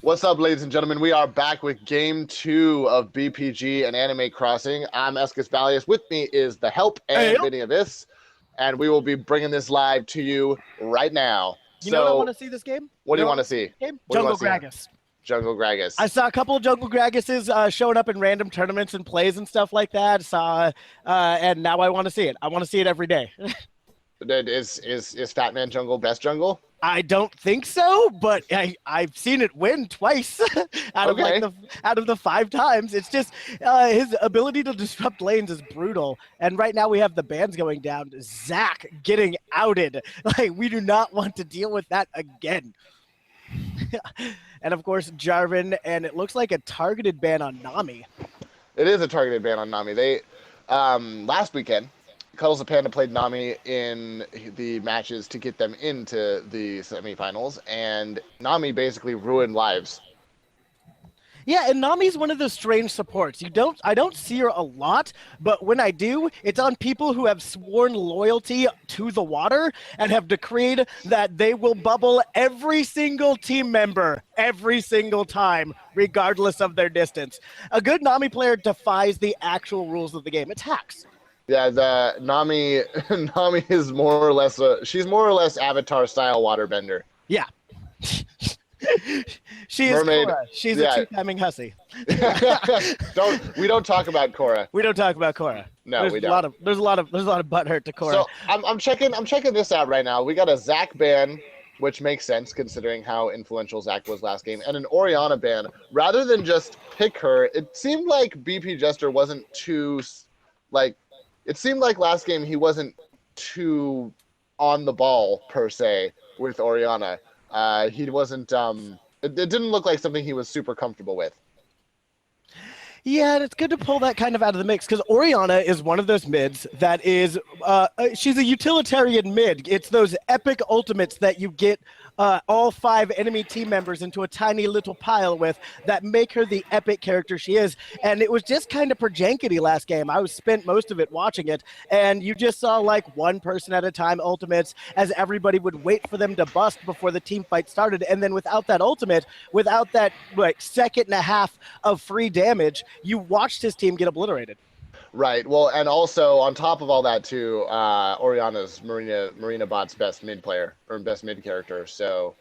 What's up, ladies and gentlemen? We are back with Game 2 of BPG and Anime Crossing. I'm Escus Valius. With me is The Help and Bidding Abyss, and we will be bringing this live to you right now. You know what I want to see this game? What do you want to see? Jungle Gragas. Jungle Gragas. I saw a couple of Jungle Gragases showing up in random tournaments and plays and stuff like that. And now I want to see it. I want to see it every day. Is Fat Man Jungle best jungle? I don't think so, but I've seen it win twice out of the 5 times. It's just his ability to disrupt lanes is brutal. And right now we have the bans going down. Zach getting outed. Like, we do not want to deal with that again. And of course, Jarvan, and it looks like a targeted ban on Nami. It is a targeted ban on Nami. They last weekend, Cuddles the Panda played Nami in the matches to get them into the semifinals, and Nami basically ruined lives. Yeah, and Nami's one of those strange supports. I don't see her a lot, but when I do, it's on people who have sworn loyalty to the water and have decreed that they will bubble every single team member every single time, regardless of their distance. A good Nami player defies the actual rules of the game. It's hacks. Yeah, the Nami is more or less she's more or less Avatar style waterbender. Yeah. She is Mermaid. Korra. She's a two-timing hussy. We don't talk about Korra. We don't talk about Korra. No, we don't. There's a lot of butthurt to Korra. So I'm checking this out right now. We got a Zac ban, which makes sense considering how influential Zac was last game, and an Orianna ban. Rather than just pick her, it seemed like BP Jester wasn't too it seemed like last game he wasn't too on the ball per se with Orianna. He wasn't. It didn't look like something he was super comfortable with. Yeah, and it's good to pull that kind of out of the mix because Orianna is one of those mids that is. She's a utilitarian mid. It's those epic ultimates that you get all 5 enemy team members into a tiny little pile with that make her the epic character she is. And it was just kind of perjankety last game. I spent most of it watching it, and you just saw like one person at a time ultimates as everybody would wait for them to bust before the team fight started. And then without that ultimate, without that like second and a half of free damage, you watched his team get obliterated. Right. Well, and also on top of all that too, Orianna's Marina bot's best mid player or best mid character. So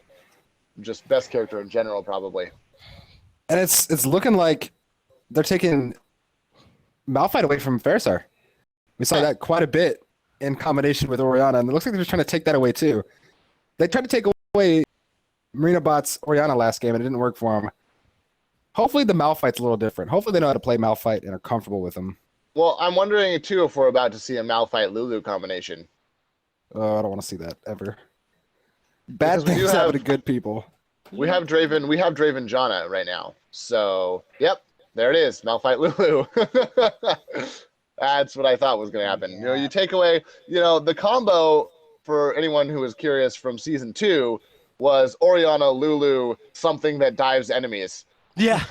just best character in general, probably. And it's looking like they're taking Malphite away from Farsar. We saw that quite a bit in combination with Orianna, and it looks like they're trying to take that away too. They tried to take away Marina bot's Orianna last game, and it didn't work for them. Hopefully the Malphite's a little different. Hopefully they know how to play Malphite and are comfortable with him. Well, I'm wondering too if we're about to see a Malphite Lulu combination. Oh, I don't want to see that ever. Bad things happen to good people. We have Draven Janna right now. So, yep, there it is, Malphite Lulu. That's what I thought was going to happen. Yeah. You take away, the combo for anyone who was curious from season 2 was Orianna Lulu, something that dives enemies. Yeah.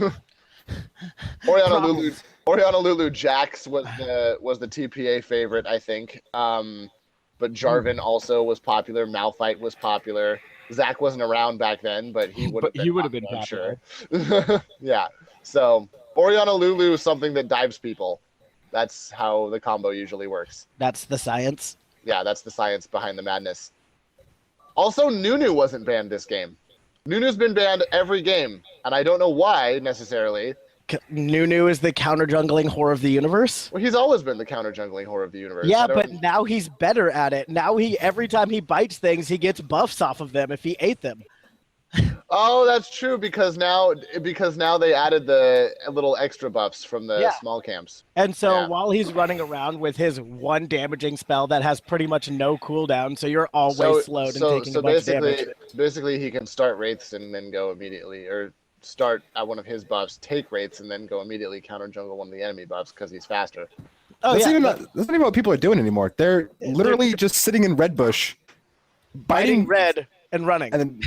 Orianna Lulu Jax was the TPA favorite, I think. But Jarvan also was popular. Malphite was popular. Zac wasn't around back then, but he would have been popular. Sure. Yeah. So Orianna Lulu is something that dives people. That's how the combo usually works. That's the science. Yeah, that's the science behind the madness. Also, Nunu wasn't banned this game. Nunu's been banned every game, and I don't know why necessarily. Nunu is the counter-jungling whore of the universe? Well, he's always been the counter-jungling whore of the universe. Yeah, but now he's better at it. Now every time he bites things, he gets buffs off of them if he ate them. Oh, that's true, because now they added the little extra buffs from the small camps. And so while he's running around with his one damaging spell that has pretty much no cooldown, so you're always slowed and taking a bunch of damage. Basically, he can start Wraiths and then go immediately, or start at one of his buffs, take Wraiths, and then go immediately counter jungle one of the enemy buffs because he's faster. Oh, that's not even what people are doing anymore. They're literally just sitting in red bush, biting red and running. And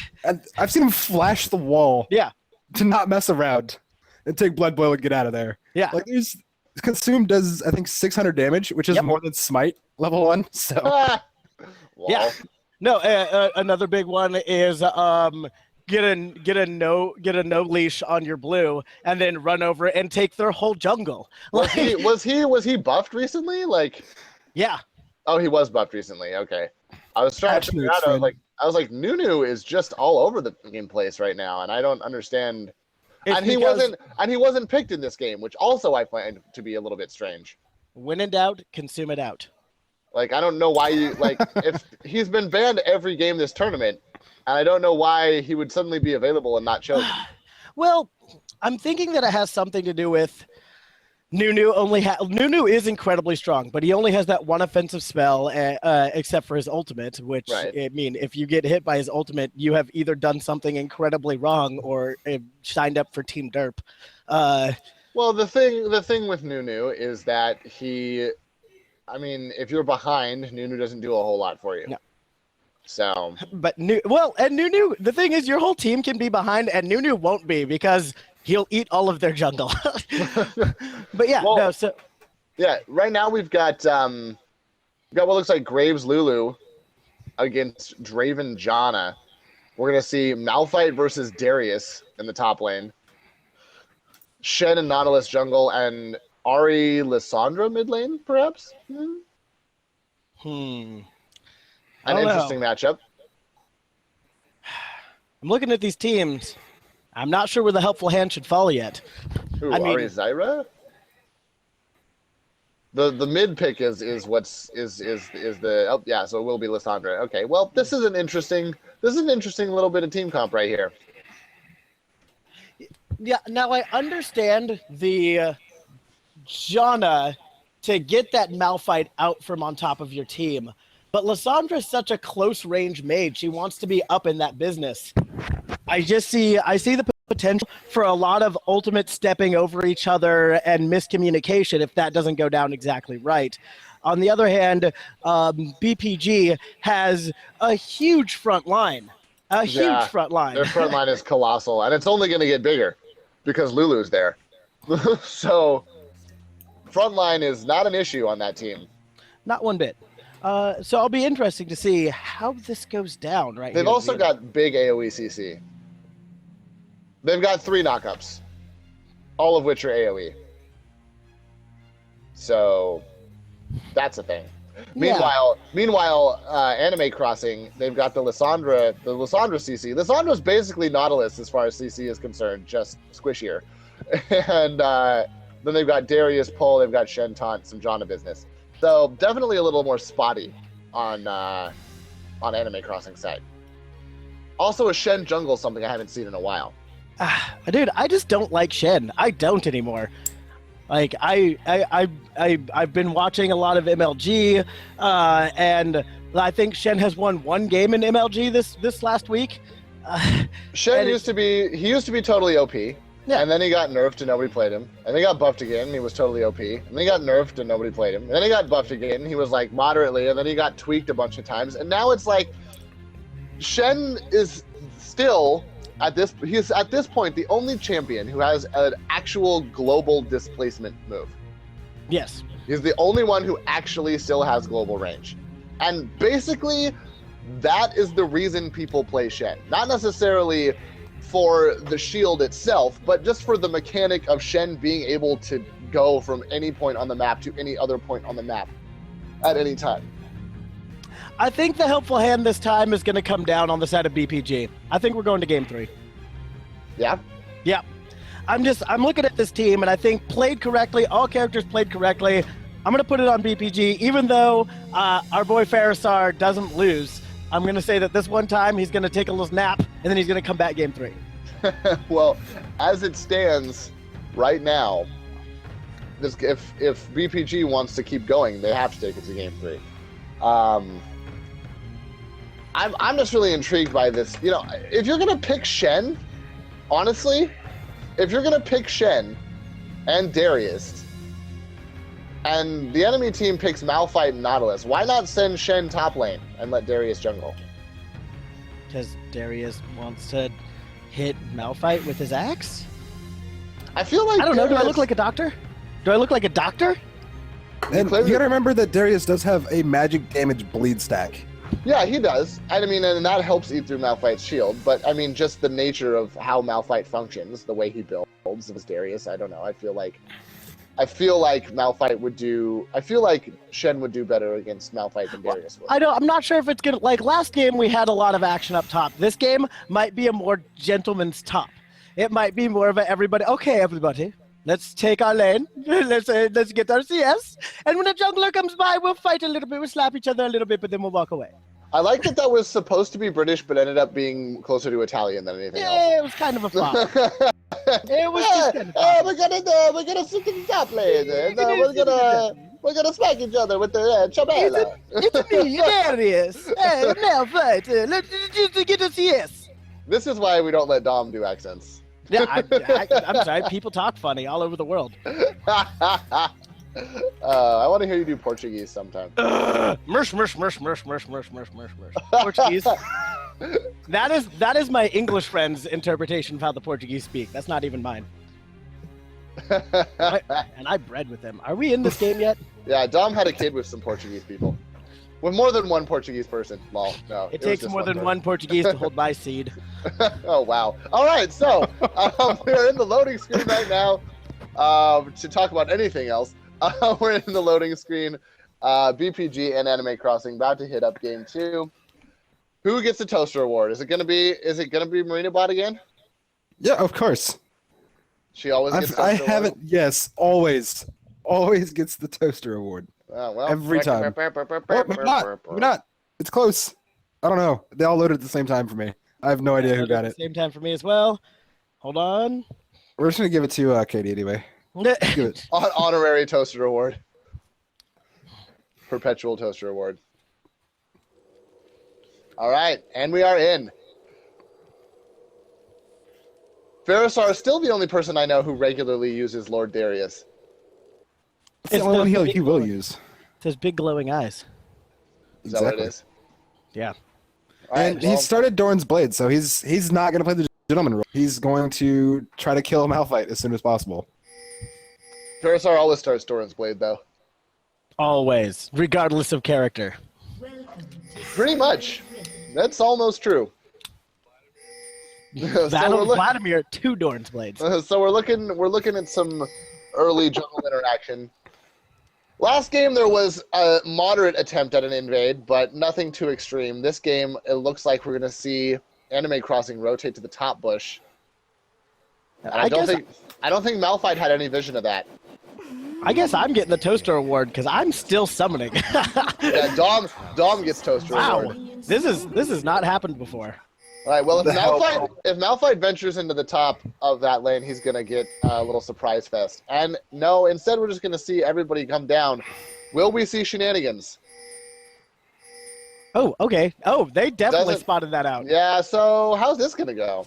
I've seen him flash the wall. Yeah. To not mess around and take blood boil and get out of there. Yeah. Like Consume does I think 600 damage, which is more than Smite level 1. So yeah. No, another big one is get a no leash on your blue, and then run over and take their whole jungle. Was he buffed recently? Like, yeah. Oh, he was buffed recently. Okay, I was trying to figure out. I was like, Nunu is just all over the game place right now, and I don't understand. And he wasn't picked in this game, which also I find to be a little bit strange. When in doubt, consume it out. Like, I don't know why you if he's been banned every game this tournament, and I don't know why he would suddenly be available and not chosen. Well, I'm thinking that it has something to do with Nunu is incredibly strong, but he only has that one offensive spell, except for his ultimate, which, I mean, if you get hit by his ultimate, you have either done something incredibly wrong or signed up for Team Derp. Well, the thing with Nunu is that if you're behind, Nunu doesn't do a whole lot for you. No. So, but Nunu, the thing is, your whole team can be behind, and Nunu won't be because he'll eat all of their jungle. But yeah, right now we've got what looks like Graves Lulu against Draven Janna. We're gonna see Malphite versus Darius in the top lane. Shen and Nautilus jungle, and Ahri Lissandra mid lane, perhaps. An interesting matchup. I'm looking at these teams. I'm not sure where the helpful hand should fall yet. Ahri Zyra? The mid pick is the so it will be Lissandra. Okay, well this is an interesting little bit of team comp right here. Yeah, now I understand the Janna to get that Malphite out from on top of your team, but Lissandra is such a close range mage. She wants to be up in that business. I see the potential for a lot of ultimate stepping over each other and miscommunication if that doesn't go down exactly right. On the other hand, BPG has a huge front line. Front line. Their front line is colossal, and it's only going to get bigger because Lulu's there. So front line is not an issue on that team. Not one bit. So it'll be interesting to see how this goes down right They've also got big AoE CC. They've got 3 knockups, all of which are AoE. So that's a thing. Yeah. Meanwhile, Anime Crossing, they've got the Lissandra CC. Lissandra's basically Nautilus as far as CC is concerned, just squishier. And then they've got Darius Pull, they've got Shen Taunt, some Janna business. So definitely a little more spotty on Anime Crossing side. Also, a Shen jungle, something I haven't seen in a while. Dude, I just don't like Shen. I don't anymore. Like I've been watching a lot of MLG, and I think Shen has won 1 game in MLG this last week. Shen used to be totally OP. Yeah. And then he got nerfed and nobody played him. And then he got buffed again and he was totally OP. And then he got nerfed and nobody played him. And then he got buffed again and he was like moderately, and then he got tweaked a bunch of times. And now it's like Shen is still he's at this point the only champion who has an actual global displacement move. Yes. He's the only one who actually still has global range. And basically that is the reason people play Shen. Not necessarily for the shield itself, but just for the mechanic of Shen being able to go from any point on the map to any other point on the map at any time. I think the helpful hand this time is going to come down on the side of BPG. I think we're going to game 3. Yeah? Yeah. I'm looking at this team, and I think played correctly, all characters played correctly. I'm going to put it on BPG, even though our boy Farisar doesn't lose. I'm going to say that this one time he's going to take a little nap, and then he's going to come back game 3. Well, as it stands right now, if BPG wants to keep going, they have to take it to game 3. I'm just really intrigued by this. You know, if you're going to pick Shen, honestly, if you're going to pick Shen and Darius, and the enemy team picks Malphite and Nautilus, why not send Shen top lane and let Darius jungle? Because Darius wants to hit Malphite with his axe? I feel like I don't know. Do I look like a doctor? Do I look like a doctor? And you gotta remember that Darius does have a magic damage bleed stack. Yeah, he does. I mean, and that helps eat through Malphite's shield. But I mean, just the nature of how Malphite functions, the way he builds his Darius. I don't know. I feel like Malphite would do. I feel like Shen would do better against Malphite than Darius would. I'm not sure if it's gonna like last game we had a lot of action up top. This game might be a more gentleman's top. It might be more of a everybody. Okay, everybody, let's take our lane. Let's get our CS. And when a jungler comes by, we'll fight a little bit. We'll slap each other a little bit, but then we'll walk away. I like that was supposed to be British, but ended up being closer to Italian than anything else. Yeah, it was kind of a flop. It was just kind of we're gonna stick to the top lane, and we're gonna smack each other with the chabela. It's me, Darius. Hey, Malphite. Let's just get a CS. This is why we don't let Dom do accents. Yeah, I'm sorry. People talk funny all over the world. I want to hear you do Portuguese sometime. Mersh. Portuguese. That is my English friend's interpretation of how the Portuguese speak. That's not even mine. And I bred with them. Are we in this game yet? Yeah, Dom had a kid with some Portuguese people. With more than one Portuguese person. Lol. No. It takes more than one Portuguese to hold my seed. Oh, wow. All right, so we're in the loading screen right now to talk about anything else. We're in the loading screen. BPG and Anime Crossing about to hit up game 2. Who gets the toaster award? Is it gonna be Marina Bot again? Yeah, of course. She always gets toaster I award? haven't. Yes, always gets the toaster award. Oh, well. Every time. Maybe not. It's close. I don't know. They all loaded at the same time for me. I have no idea who got it. Same time for me as well. Hold on. We're just gonna give it to Katie anyway. Give it. Honorary toaster award. Perpetual toaster award. All right, and we are in. Ferrisar is still the only person I know who regularly uses Lord Darius. It's the only one he will use. It has big glowing eyes. Is that what it is? Yeah. And he started Doran's Blade, so he's not going to play the gentleman role. He's going to try to kill Malphite as soon as possible. Ferrisar always starts Doran's Blade, though. Always, regardless of character. Pretty much. That's almost true. Vladimir, 2 Doran's Blades. So we're looking at some early jungle interaction. Last game there was a moderate attempt at an invade, but nothing too extreme. This game, it looks like we're going to see Anime Crossing rotate to the top bush. I don't think Malphite had any vision of that. I guess I'm getting the toaster award because I'm still summoning. Yeah, Dom gets toaster award. This has not happened before. All right. Well, if Malphite ventures into the top of that lane, he's gonna get a little surprise fest. And no, instead we're just gonna see everybody come down. Will we see shenanigans? Oh, okay. Oh, they definitely spotted that out. Yeah. So how's this gonna go?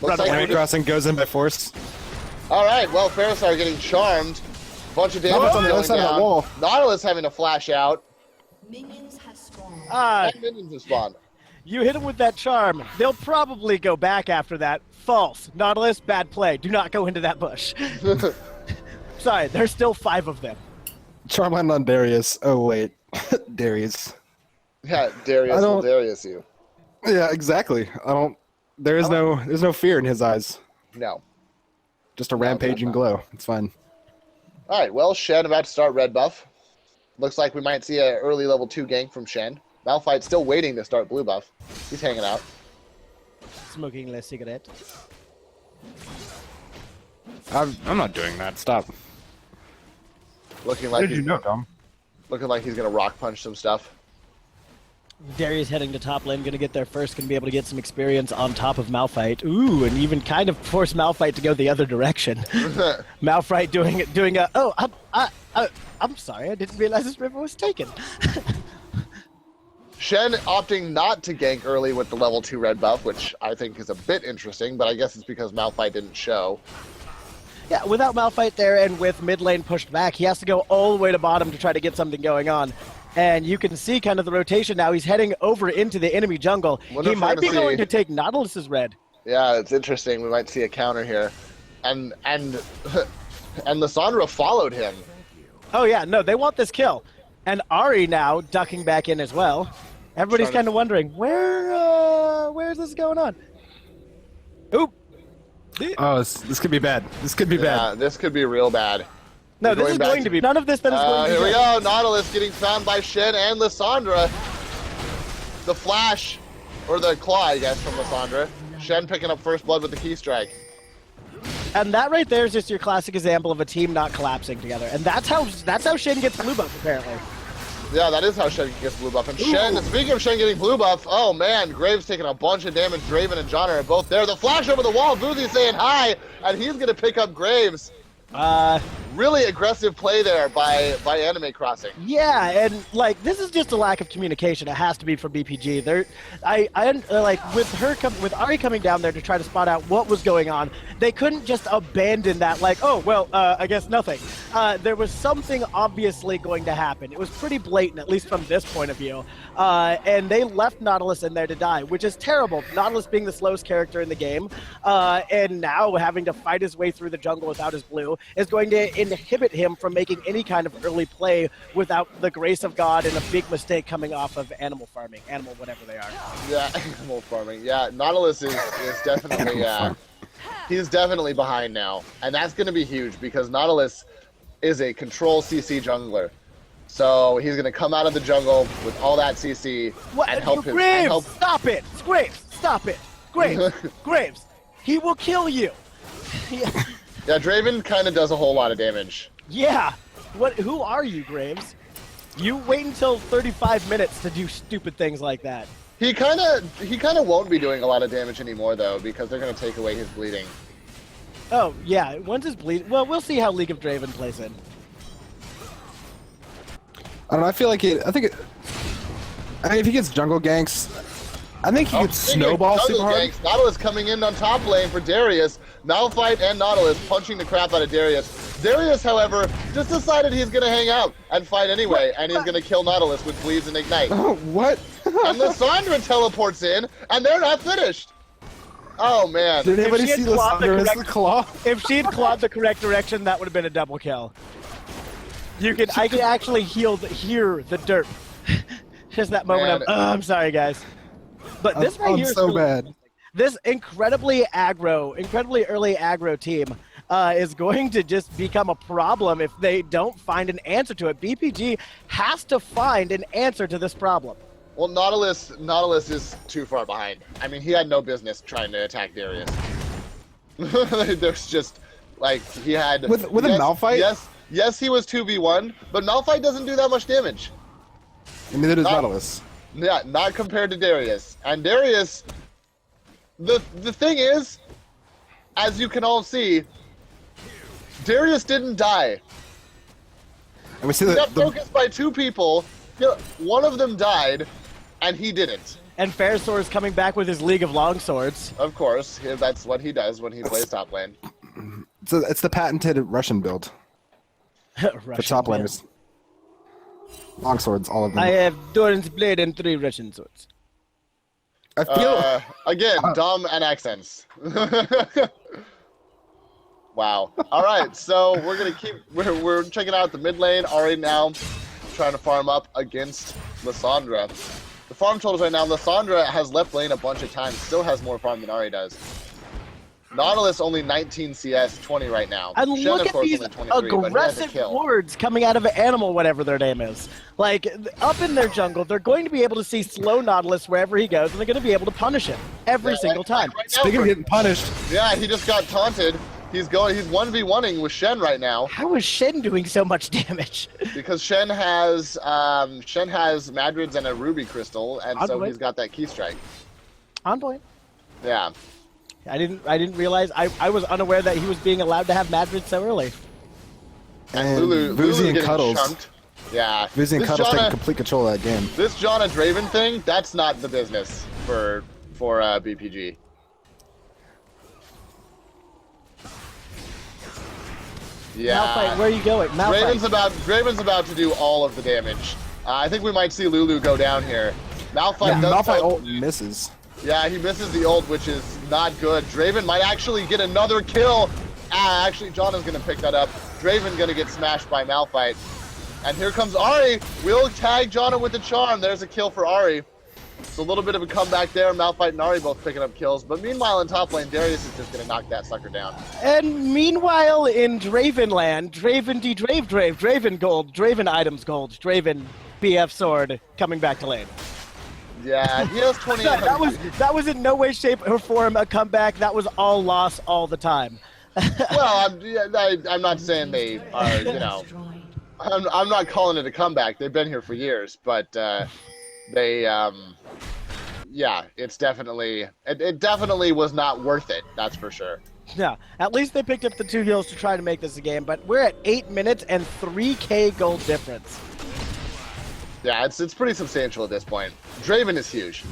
Looks like Anime Crossing goes in by force. All right. Well, Ferrisar getting charmed. Bunch of damage on the other side of the wall. Nautilus having to flash out. Minions have spawned. And minions have spawned. You hit them with that charm. They'll probably go back after that. False. Nautilus, bad play. Do not go into that bush. Sorry, there's still 5 of them. Charm landed on Darius. Oh, wait. Darius. Yeah, Darius will Darius you. Yeah, exactly. There's no fear in his eyes. No. Just a rampaging glow. It's fine. All right, well, Shen about to start red buff. Looks like we might see an early level 2 gank from Shen. Malphite still waiting to start blue buff. He's hanging out. Smoking a cigarette. I'm not doing that. Stop. Looking like Dom? Looking like he's gonna rock punch some stuff. Darius heading to top lane, gonna get there first, gonna be able to get some experience on top of Malphite. Ooh, and even kind of force Malphite to go the other direction. Malphite doing a I'm sorry, I didn't realize this river was taken. Shen opting not to gank early with the level 2 red buff, which I think is a bit interesting, but I guess it's because Malphite didn't show. Yeah, without Malphite there and with mid lane pushed back, he has to go all the way to bottom to try to get something going on. And you can see kind of the rotation now. He's heading over into the enemy jungle. He might be going to take Nautilus's red. Yeah, it's interesting. We might see a counter here. And Lissandra followed him. Oh yeah, no, they want this kill. And Ahri now ducking back in as well. Everybody's kind of wondering, where's this going on? Oop. Oh, this could be bad. This could be Yeah, bad. this could be real bad. No, We're this is back going to be. None of this that is going to be. Here we good. go. Nautilus getting found by Shen and Lissandra. The flash, or the claw, I guess, from Lissandra. Shen picking up first blood with the key strike. And that right there is just your classic example of a team not collapsing together. And that's how Shen gets blue buff, apparently. Yeah, that is how Shen gets blue buff. And Shen, speaking of Shen getting blue buff, oh man, Graves taking a bunch of damage. Draven and Janna are both there. The flash over the wall, Boozy saying hi, and he's going to pick up Graves. Really aggressive play there by Anime Crossing. Yeah, and like this is just a lack of communication. It has to be from BPG. I like with Ahri coming down there to try to spot out what was going on. They couldn't just abandon that. Like, oh well, I guess nothing. There was something obviously going to happen. It was pretty blatant, at least from this point of view. And they left Nautilus in there to die, which is terrible. Nautilus being the slowest character in the game, and now having to fight his way through the jungle without his blue is going to inhibit him from making any kind of early play without the grace of God and a big mistake coming off of animal farming, whatever they are. Yeah, animal farming. Yeah, Nautilus is definitely he's definitely behind now, and that's going to be huge because Nautilus is a control CC jungler. So he's going to come out of the jungle with all that CC and help him. Graves, stop it! Graves, stop it! Graves, Graves, he will kill you. Yeah, Draven kind of does a whole lot of damage. Yeah. Who are you, Graves? You wait until 35 minutes to do stupid things like that. He kind of won't be doing a lot of damage anymore though because they're going to take away his bleeding. Oh yeah, once his bleed. Well, we'll see how League of Draven plays in. I don't know. I feel like I mean, if he gets jungle ganks, I think he could snowball super hard. Ganks, Nautilus coming in on top lane for Darius. Malphite and Nautilus punching the crap out of Darius. Darius, however, just decided he's going to hang out and fight anyway, and he's going to kill Nautilus with Bleeds and Ignite. Oh, what? And Lissandra teleports in, and they're not finished. Oh, man. Did anybody see Lissandra as the claw? If she had clawed the correct direction, that would have been a double kill. I could actually hear the dirt. Just that moment of, I'm sorry, guys. But this right here is so really bad. This incredibly early aggro team is going to just become a problem if they don't find an answer to it. BPG has to find an answer to this problem. Well, Nautilus is too far behind. I mean, he had no business trying to attack Darius. There's just, like, he had... With a Malphite? Yes, he was 2v1, but Malphite doesn't do that much damage. And neither does Nautilus. Yeah, not compared to Darius. And Darius... The thing is, as you can all see, Darius didn't die. And we see he got focused by two people. One of them died, and he didn't. And Fairsour is coming back with his League of Longswords. Of course, that's what he does when he plays top lane. So it's the patented Russian build. For top laners. Longswords, all of them. I have Doran's blade and 3 Russian swords. I feel again, dumb and accents. Wow. All right, so we're checking out the mid lane. Ahri now trying to farm up against Lissandra. The farm totals right now, Lissandra has left lane a bunch of times, still has more farm than Ahri does. Nautilus only 19 CS, 20 right now. And Shen, look of at course, these only 23, aggressive wards coming out of Animal, whatever their name is. Like, up in their jungle, they're going to be able to see slow Nautilus wherever he goes, and they're going to be able to punish him every single time. Right now, speaking of getting punished. Yeah, he just got taunted. He's 1v1ing with Shen right now. How is Shen doing so much damage? Because Shen has Madrids and a Ruby Crystal, and so he's got that key strike. On point. Yeah. I didn't realize I was unaware that he was being allowed to have Madrid so early. And Lulu and Cuddles. Chunked. Yeah. Boozy and Cuddles taking complete control of that game. This Janna Draven thing, that's not the business for BPG. Yeah. Malphite, where are you going? Malphite. Draven's about to do all of the damage. I think we might see Lulu go down here. Malphite ult misses. Yeah, he misses the ult, which is not good. Draven might actually get another kill. Actually, Janna's going to pick that up. Draven going to get smashed by Malphite. And here comes Ahri. We'll tag Janna with the charm. There's a kill for Ahri. It's a little bit of a comeback there. Malphite and Ahri both picking up kills. But meanwhile, in top lane, Darius is just going to knock that sucker down. And meanwhile, in Draven land, Draven Draven gold, Draven items gold, Draven BF sword coming back to lane. Yeah, he has 2800. that was in no way, shape, or form a comeback. That was all loss all the time. Well, I'm not saying they are, you know, I'm not calling it a comeback. They've been here for years, but they, yeah, it's definitely, it definitely was not worth it. That's for sure. Yeah, at least they picked up the 2 heals to try to make this a game, but we're at 8 minutes and 3K gold difference. Yeah, it's pretty substantial at this point. Draven is huge.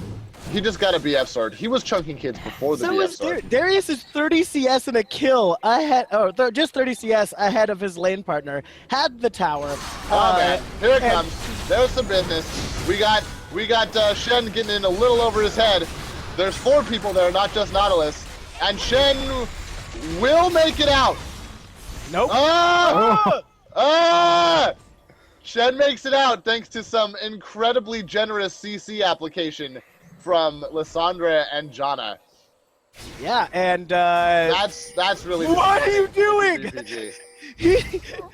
He just got a BF sword. He was chunking kids before the BF sword. Darius is 30 CS and a kill ahead, just 30 CS ahead of his lane partner. Had the tower. Oh man, here it comes. There's some business. We got Shen getting in a little over his head. There's 4 people there, not just Nautilus, and Shen will make it out. Nope. Shen makes it out thanks to some incredibly generous CC application from Lissandra and Janna. Yeah, and that's really what are you doing? BPG.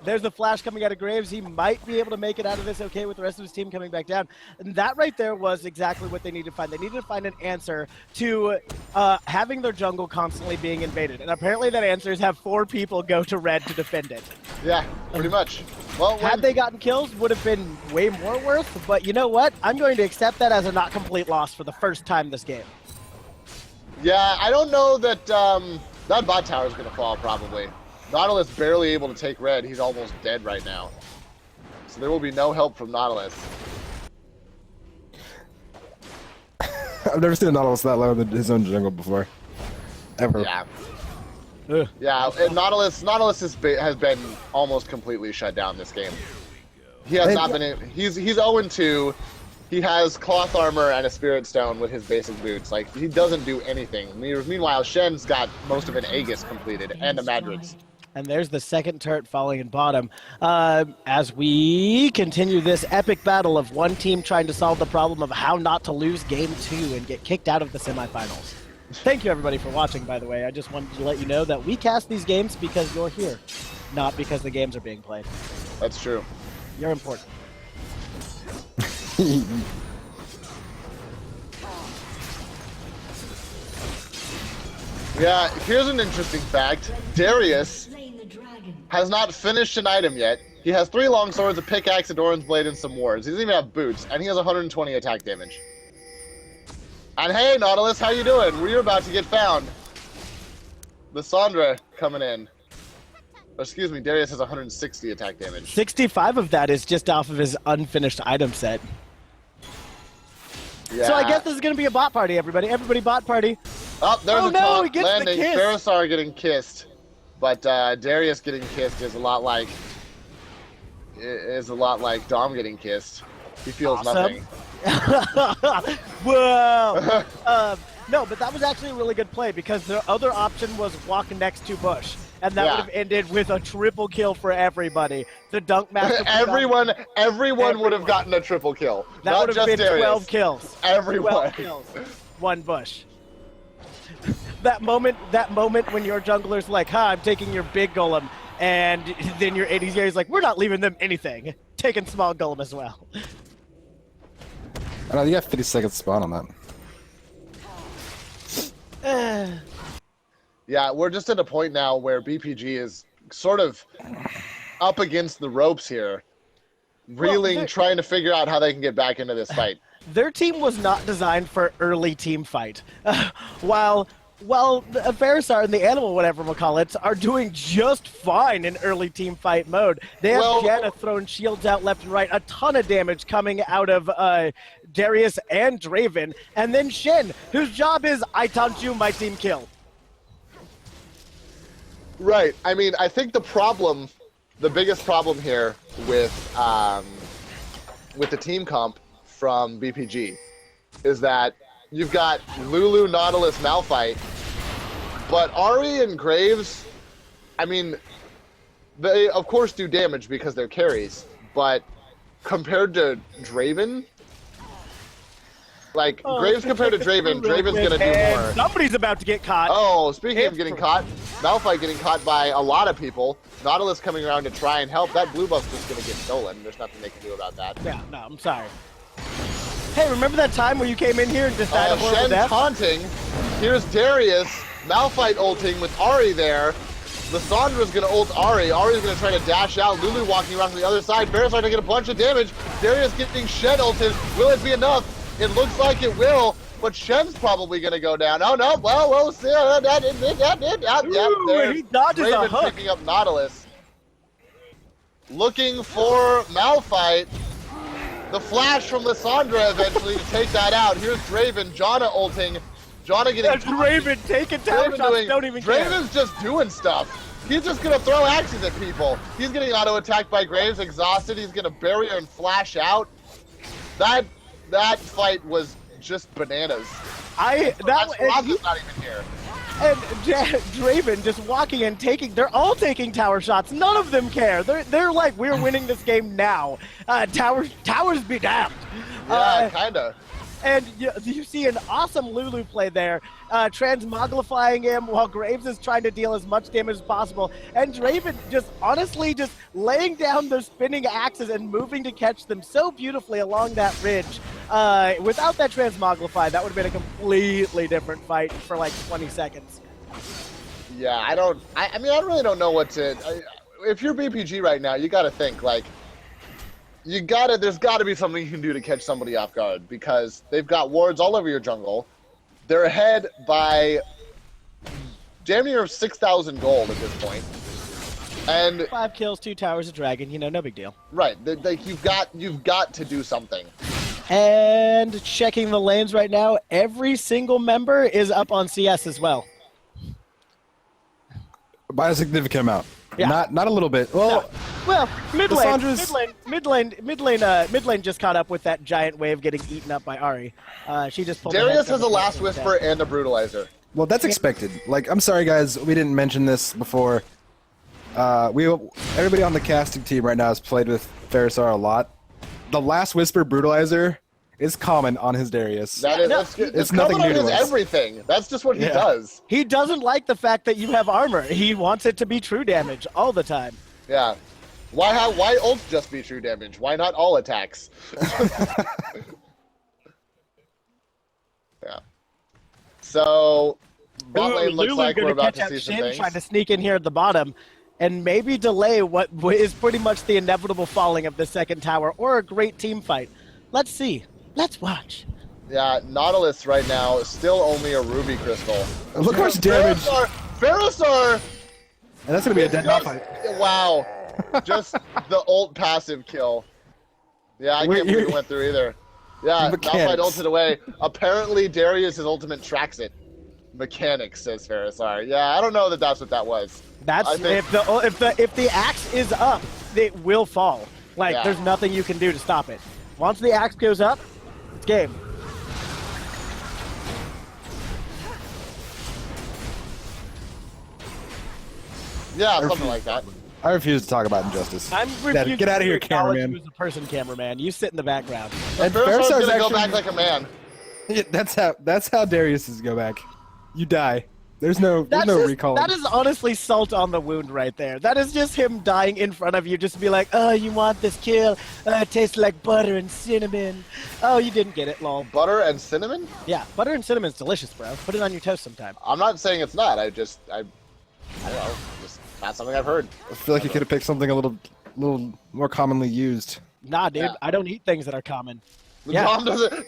There's the flash coming out of Graves. He might be able to make it out of this okay with the rest of his team coming back down. And that right there was exactly what they needed to find. They needed to find an answer to having their jungle constantly being invaded. And apparently that answer is have 4 people go to red to defend it. Yeah, pretty much. Well, had they gotten kills, would have been way more worth. But you know what? I'm going to accept that as a not complete loss for the first time this game. Yeah, I don't know that that bot tower is going to fall probably. Nautilus barely able to take red. He's almost dead right now. So there will be no help from Nautilus. I've never seen a Nautilus that low in his own jungle before. Ever. Yeah. Yeah, and Nautilus has been almost completely shut down this game. He has not been. He's 0-2. He has cloth armor and a spirit stone with his basic boots. Like, he doesn't do anything. Meanwhile, Shen's got most of an Aegis completed and a Madrix. And there's the second turret falling in bottom. As we continue this epic battle of one team trying to solve the problem of how not to lose game 2 and get kicked out of the semifinals. Thank you everybody for watching, by the way. I just wanted to let you know that we cast these games because you're here, not because the games are being played. That's true. You're important. Yeah, here's an interesting fact. Darius has not finished an item yet. He has 3 long swords, a pickaxe, a Doran's blade, and some wards. He doesn't even have boots, and he has 120 attack damage. And hey, Nautilus, how you doing? We're about to get found. Lissandra coming in. Excuse me, Darius has 160 attack damage. 65 of that is just off of his unfinished item set. Yeah. So I guess this is going to be a bot party, everybody. Everybody bot party. Oh, there's a no, top he gets landing. the kiss. Pharisar getting kissed. But Darius getting kissed is a lot like Dom getting kissed. He feels nothing. Whoa! No, but that was actually a really good play because the other option was walk next to Bush. And that would have ended with a triple kill for everybody. The dunk master. everyone would have gotten a triple kill. That would have been Darius. 12 kills. Everyone. 12 kills. 1 Bush. that moment when your jungler's like, "Ha, I'm taking your big golem," and then your ADC is like, "We're not leaving them anything. Taking small golem as well." I know, you got 50 seconds spawn on that. Yeah, we're just at a point now where BPG is sort of up against the ropes here, reeling, trying to figure out how they can get back into this fight. Their team was not designed for early team fight. While Pharisar and the animal, whatever we'll call it, are doing just fine in early team fight mode. They have Janna throwing shields out left and right, a ton of damage coming out of Darius and Draven, and then Shen, whose job is, I taunt you, my team kill. Right. I mean, I think the biggest problem here with the team comp from BPG is that you've got Lulu, Nautilus, Malphite, but Ahri and Graves, I mean, They, of course, do damage because they're carries, but compared to Draven, like, Graves compared to Draven, Draven's gonna do more. Somebody's about to get caught. Oh, speaking of getting caught, Malphite getting caught by a lot of people, Nautilus coming around to try and help, that blue buff's just gonna get stolen. There's nothing they can do about that. Yeah, no, I'm sorry. Hey, remember that time where you came in here and decided Shen death? taunting. Here's Darius, Malphite ulting with Ahri there. Lissandra's gonna ult Ahri. Ahri's gonna try to dash out. Lulu walking around to the other side. Ferris taking a bunch of damage. Darius getting Shen ulted. Will it be enough? It looks like it will, but Shen's probably gonna go down. Oh no, well, we'll see. He dodges a Draven hook. picking up Nautilus. Looking for Malphite. The flash from Lissandra eventually to take that out. Here's Draven, Janna ulting. Janna getting... That's Draven taking tower shots, don't even care. Draven's just doing stuff. He's just gonna throw axes at people. He's getting auto-attacked by Graves, exhausted. He's gonna barrier and flash out. That fight was just bananas. He's not even here. And Draven just walking and taking, they're all taking tower shots. None of them care. They're like, we're winning this game now. Towers be damned. Yeah, kinda. And you see an awesome Lulu play there, transmoglifying him while Graves is trying to deal as much damage as possible. And Draven just honestly just laying down those spinning axes and moving to catch them so beautifully along that ridge. Without that transmoglify, that would have been a completely different fight for like 20 seconds. Yeah, I really don't know what to... if you're BPG right now, you gotta think, like, there's gotta be something you can do to catch somebody off guard, because they've got wards all over your jungle. They're ahead by damn near 6,000 gold at this point. And 5 kills, 2 towers, a dragon, no big deal. right, like you've got to do something. And checking the lanes right now, every single member is up on CS as well. By a significant amount. Yeah. Not a little bit. Well, mid lane just caught up with that giant wave getting eaten up by Ahri. She just pulled Darius has a Last Whisper and a Brutalizer. well, that's expected. Like, I'm sorry, guys, we didn't mention this before. Everybody on the casting team right now has played with Ferrisar a lot. The Last Whisper Brutalizer is common on his Darius. It's nothing new to us. Everything. That's just what he does. He doesn't like the fact that you have armor. He wants it to be true damage all the time. Yeah. Why ult just be true damage? Why not all attacks? Yeah. So bot lane looks like we're about to see some things. Trying to sneak in here at the bottom and maybe delay what is pretty much the inevitable falling of the second tower or a great team fight. Let's see. Let's watch. Yeah, Nautilus right now is still only a ruby crystal. Look how much damage. Ferrisar! And that's going to be a dead Malphite. Wow. Just the ult passive kill. Yeah, I can't believe it went through either. Yeah, Malphite ulted away. Apparently Darius' ultimate tracks it. Mechanics, says Ferrisar. Yeah, I don't know that that's what that was. If the axe is up, it will fall. Like, there's nothing you can do to stop it. Once the axe goes up, it's game. Yeah, something like that. I refuse to talk about injustice. I'm refusing Get out of here, to acknowledge cameraman. you as a person, cameraman. You sit in the background. And Ferrisar's gonna go back like a man. Yeah, that's how Darius's go back. You die. There's no recall. That is honestly salt on the wound right there. That is just him dying in front of you, just to be like, oh, you want this kill? It tastes like butter and cinnamon. Oh, you didn't get it, lol. Butter and cinnamon? Yeah, butter and cinnamon's delicious, bro. Put it on your toast sometime. I'm not saying it's not. I don't know. Just not something I've heard. I feel like you could have picked something a little more commonly used. Nah, dude. Yeah. I don't eat things that are common. Yeah.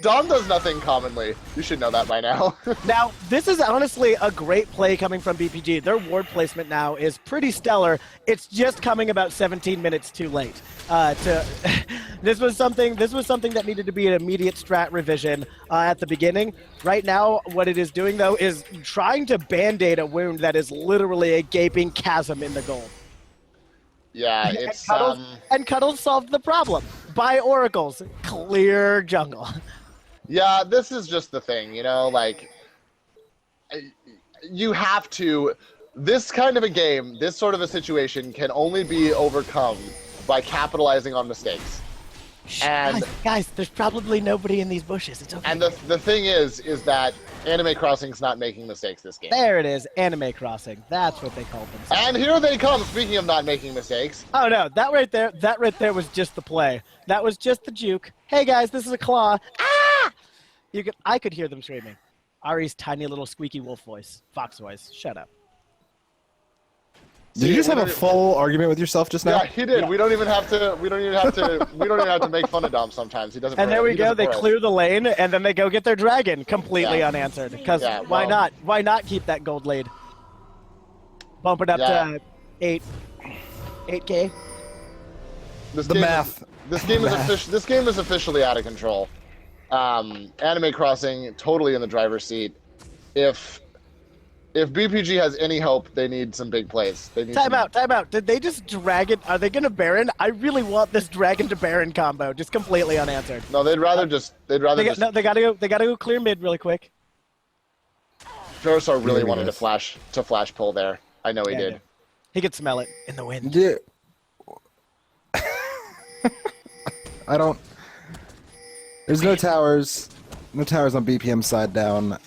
Dom does nothing commonly. You should know that by now. Now, this is honestly a great play coming from BPG. Their ward placement now is pretty stellar. It's just coming about 17 minutes too late. This was something that needed to be an immediate strat revision at the beginning. Right now, what it is doing though is trying to band-aid a wound that is literally a gaping chasm in the gold. Yeah, it's and Cuddles solved the problem. By oracles, clear jungle. Yeah, this is just the thing, like you have to this kind of a game, this sort of a situation can only be overcome by capitalizing on mistakes. And guys, there's probably nobody in these bushes. It's okay. and the thing is that Anime Crossing's not making mistakes this game. There it is, Anime Crossing. That's what they called themselves. And here they come. Speaking of not making mistakes. Oh no, that right there was just the play. That was just the juke. Hey guys, this is a claw. Ah! I could hear them screaming. Ahri's tiny little squeaky wolf voice, fox voice. Shut up. Did you just have a full argument with yourself just now? Yeah, he did. Yeah. We don't even have to make fun of Dom sometimes. He doesn't. And there we he go. doesn't They for us. clear the lane, and then they go get their dragon completely Yeah. unanswered. Because Yeah, why well- not? Why not keep that gold lead? Bump it up to 8K. This The game math. This game is officially out of control. Anime Crossing totally in the driver's seat. If BPG has any hope, they need some big plays. They need Time out. Did they just dragon? Are they gonna Baron? I really want this dragon to Baron combo, just completely unanswered. No, they'd rather just. They gotta go clear mid really quick. Ferrosaur really Here he wanted to goes. flash pull there. I know he Yeah, did. yeah. He could smell it in the wind. Yeah. I don't. There's no towers. No towers on BPM's side down.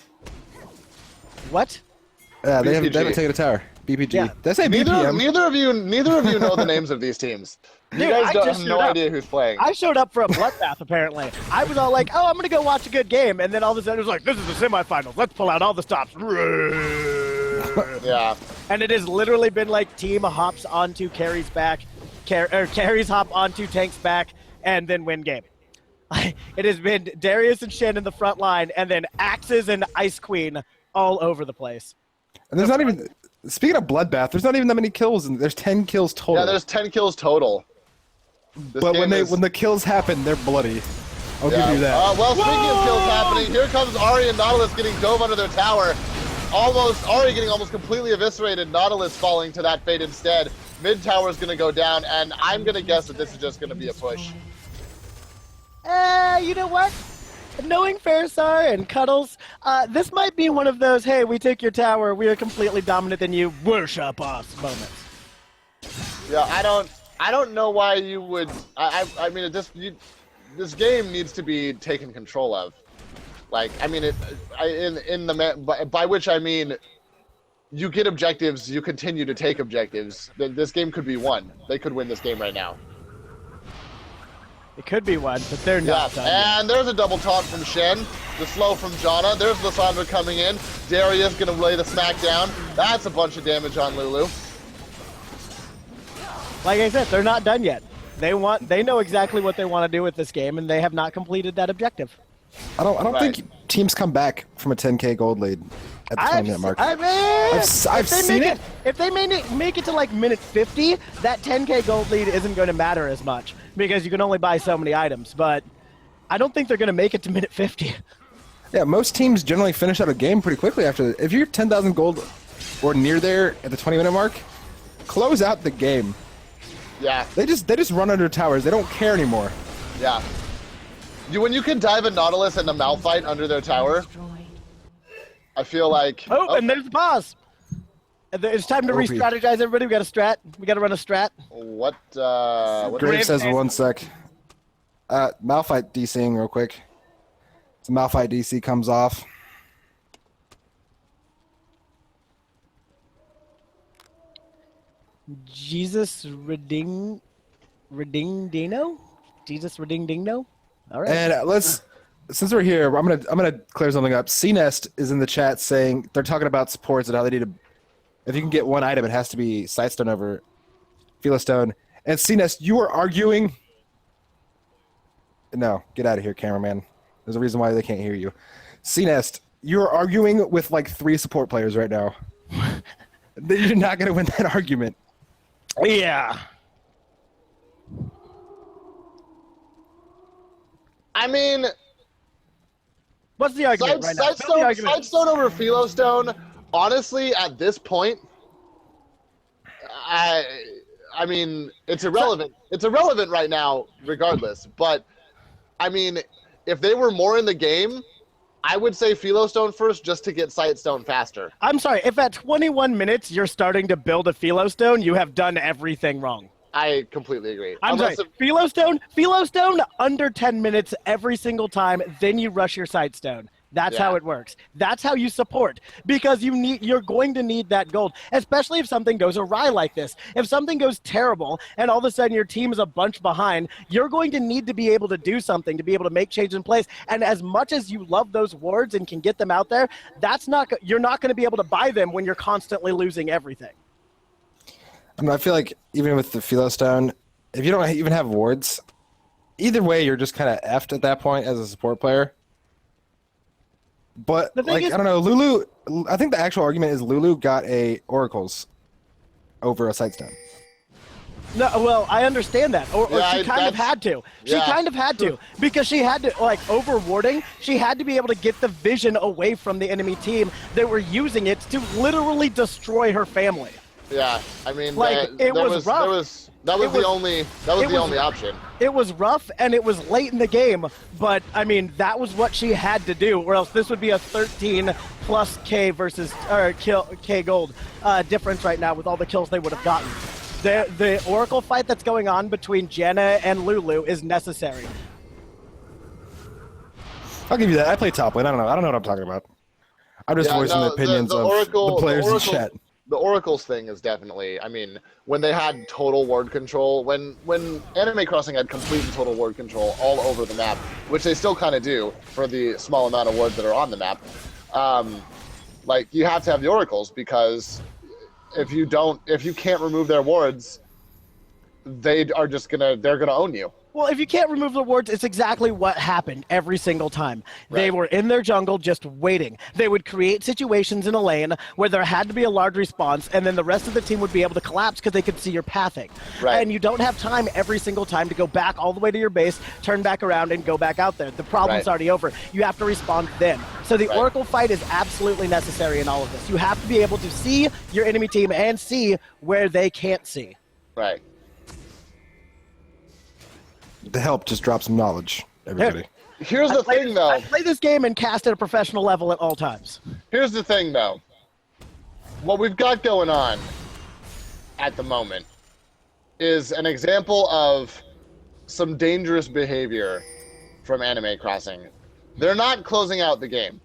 What? Yeah, they haven't BPG. taken a tower. BPG. Yeah. Did I say Neither BPM? of you know the names of these teams. You Dude, guys I don't just have no showed up. idea who's playing. I showed up for a bloodbath, apparently. I was all like, oh, I'm going to go watch a good game. And then all of a sudden it was like, this is the semifinals. Let's pull out all the stops. Yeah. And it has literally been like team hops onto carries back, carries hop onto tanks back, and then win game. It has been Darius and Shen in the front line, and then Axes and Ice Queen all over the place. And there's not even. Speaking of bloodbath, there's not even that many kills, and there's 10 kills total. Yeah, there's 10 kills total. This But game is- when the kills happen, they're bloody. I'll give you that. Well, speaking of kills happening, here comes Ahri and Nautilus getting dove under their tower. Ahri getting almost completely eviscerated, Nautilus falling to that fate instead. Mid tower is going to go down, and I'm going to guess that this is just going to be a push. You know what? Knowing Ferrosaur and Cuddles, this might be one of those, hey, we took your tower, we are completely dominant than you, worship us moments. Yeah, I don't know why you would. I mean, this game needs to be taken control of. Like, I mean, by which I mean, you get objectives, you continue to take objectives. This game could be won. They could win this game right now. It could be one, but they're Yeah, not done yet. and there's a double taunt from Shen. The slow from Janna. There's Lissandra coming in. Darius gonna lay the smack down. That's a bunch of damage on Lulu. Like I said, they're not done yet. They know exactly what they want to do with this game, and they have not completed that objective. I don't Right. think teams come back from a 10K gold lead at the 20-minute mark. I mean, I've if they seen make it. If they make it to like minute 50, that 10K gold lead isn't going to matter as much because you can only buy so many items. But I don't think they're going to make it to minute 50. Yeah, most teams generally finish out a game pretty quickly after. If you're 10,000 gold or near there at the 20-minute mark, close out the game. Yeah, They just run under towers. They don't care anymore. yeah. When you can dive a Nautilus and a Malphite under their tower, I feel like. Oh, and there's the pause. It's time to OP. re-strategize, everybody. We got a strat. We got to run a strat. What? Graves says Graves- 1 sec. Malphite DCing real quick. So Malphite DC comes off. Jesus Dino? Jesus Dino? All right. And since we're here, I'm gonna clear something up. CNest is in the chat saying they're talking about supports and how they need to. If you can get one item, it has to be Sightstone over Felistone. And CNest, you are arguing. No, get out of here, cameraman. There's a reason why they can't hear you. CNest, you are arguing with like 3 support players right now. You're not gonna win that argument. Yeah. I mean, What's the argument right now? Tell me the argument. Sightstone over Philostone. Honestly, at this point, I mean, it's irrelevant. It's irrelevant right now, regardless. But I mean, if they were more in the game, I would say Philostone first just to get Sightstone faster. I'm sorry, if at 21 minutes you're starting to build a Philostone, you have done everything wrong. I completely agree. I'm sorry, Philostone under 10 minutes every single time, then you rush your Sightstone. That's how it works. That's how you support, because you're going to need that gold, especially if something goes awry like this. If something goes terrible and all of a sudden your team is a bunch behind, you're going to need to be able to do something, to be able to make changes in place. And as much as you love those wards and can get them out there, you're not going to be able to buy them when you're constantly losing everything. I mean, I feel like even with the Philostone, if you don't even have wards, either way, you're just kind of effed at that point as a support player. But, like, I don't know, Lulu, I think the actual argument is Lulu got a Oracles over a Sightstone. No, well, I understand that. Or she kind of had to. She Yeah. kind of had to. Because she had to, like, over warding, she had to be able to get the vision away from the enemy team that were using it to literally destroy her family. Yeah, I mean, Like, it was rough. That was the only option. It was rough and it was late in the game, but I mean that was what she had to do, or else this would be a 13 plus K versus K gold difference right now with all the kills they would have gotten. The Oracle fight that's going on between Janna and Lulu is necessary. I'll give you that. I play top lane. I don't know what I'm talking about. I'm just voicing the opinions of the players in chat. The Oracles thing is definitely, I mean, when they had total ward control, when Anime Crossing had complete and total ward control all over the map, which they still kind of do for the small amount of wards that are on the map, like, you have to have the Oracles, because if you can't remove their wards, they're gonna own you. Well, if you can't remove the wards, it's exactly what happened every single time. Right. They were in their jungle just waiting. They would create situations in a lane where there had to be a large response, and then the rest of the team would be able to collapse because they could see your pathing. Right. And you don't have time every single time to go back all the way to your base, turn back around, and go back out there. The problem's already over. You have to respond then. So the Oracle fight is absolutely necessary in all of this. You have to be able to see your enemy team and see where they can't see. Right. The help just drop some knowledge, everybody. Here's the thing, though. I play this game and cast at a professional level at all times. Here's the thing, though. What we've got going on at the moment is an example of some dangerous behavior from Anime Crossing. They're not closing out the game.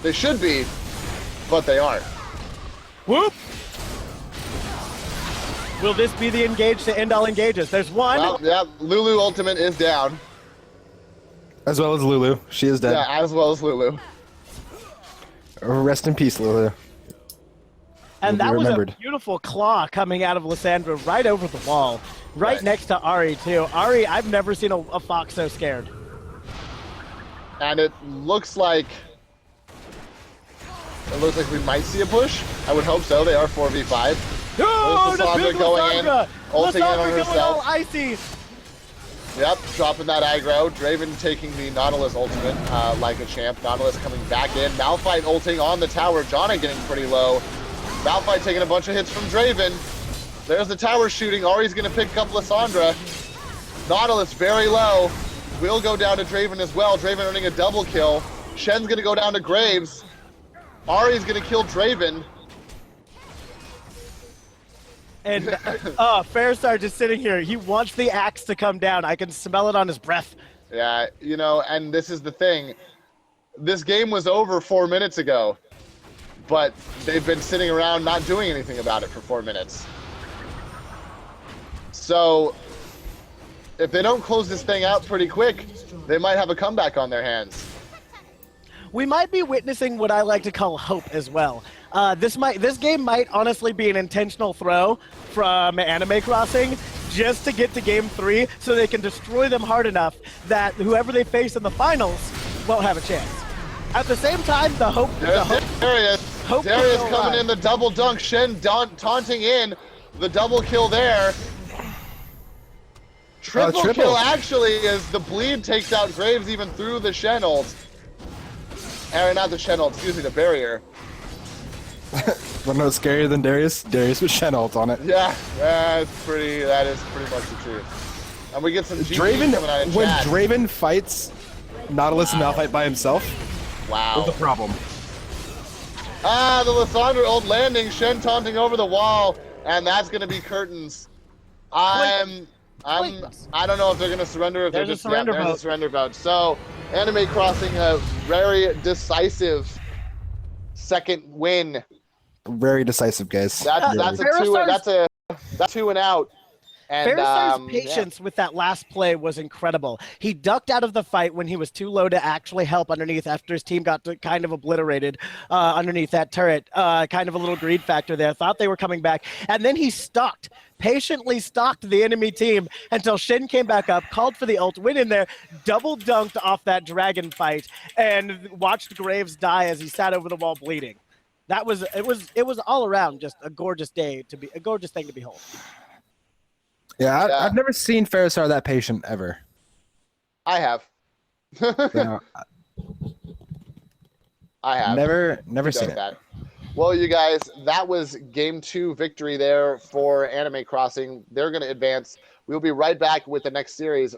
They should be, but they aren't. Whoop! Will this be the engage to end all engages? There's one. Well, yeah, Lulu ultimate is down. As well as Lulu. She is dead. Yeah, as well as Lulu. Rest in peace, Lulu. And that was a beautiful claw coming out of Lissandra right over the wall. Right next to Ahri, too. Ahri, I've never seen a fox so scared. And it looks like we might see a push. I would hope so. They are 4v5. No, the big Lissandra! Ulting in on Lissandra going all herself. icy. Yep, dropping that aggro. Draven taking the Nautilus ultimate like a champ. Nautilus coming back in. Malphite ulting on the tower. Janna getting pretty low. Malphite taking a bunch of hits from Draven. There's the tower shooting. Ahri's going to pick up Lissandra. Nautilus very low. Will go down to Draven as well. Draven earning a double kill. Shen's going to go down to Graves. Ahri's going to kill Draven. And Fairstar just sitting here. He wants the axe to come down. I can smell it on his breath. Yeah, you know, and this is the thing. This game was over 4 minutes ago, but they've been sitting around not doing anything about it for 4 minutes. So, if they don't close this thing out pretty quick, they might have a comeback on their hands. We might be witnessing what I like to call hope as well. This game might honestly be an intentional throw from Anime Crossing just to get to Game 3 so they can destroy them hard enough that whoever they face in the finals won't have a chance. At the same time, Darius coming in the double dunk. Shen taunting in the double kill there. Triple kill actually as the bleed takes out Graves even through the Shen ult. Not the Shen ult, excuse me, the barrier. Wanna know what's scarier than Darius? Darius with Shen ult on it. Yeah, that is pretty much the truth. And we get some GG Draven, coming out in when chat. Draven fights Nautilus and Malphite by himself. Wow. What's the problem? Ah, the Lissandra old landing. Shen taunting over the wall, and that's going to be curtains. I don't know if they're going to surrender. If There's they're a just surrender there's vote. a surrender vote. So, Anime Crossing a very decisive second win. Very decisive, guys. That's a 2 and out. And Fairsire's patience with that last play was incredible. He ducked out of the fight when he was too low to actually help underneath after his team got kind of obliterated underneath that turret. Kind of a little greed factor there. Thought they were coming back. And then he patiently stalked the enemy team until Shen came back up, called for the ult, went in there, double dunked off that dragon fight, and watched Graves die as he sat over the wall bleeding. It was all around just a gorgeous thing to behold. Yeah, I've never seen Fairasar that patient ever. I have. So, I have. Never seen it. That. Well, you guys, that was game 2 victory there for Anime Crossing. They're going to advance. We'll be right back with the next series.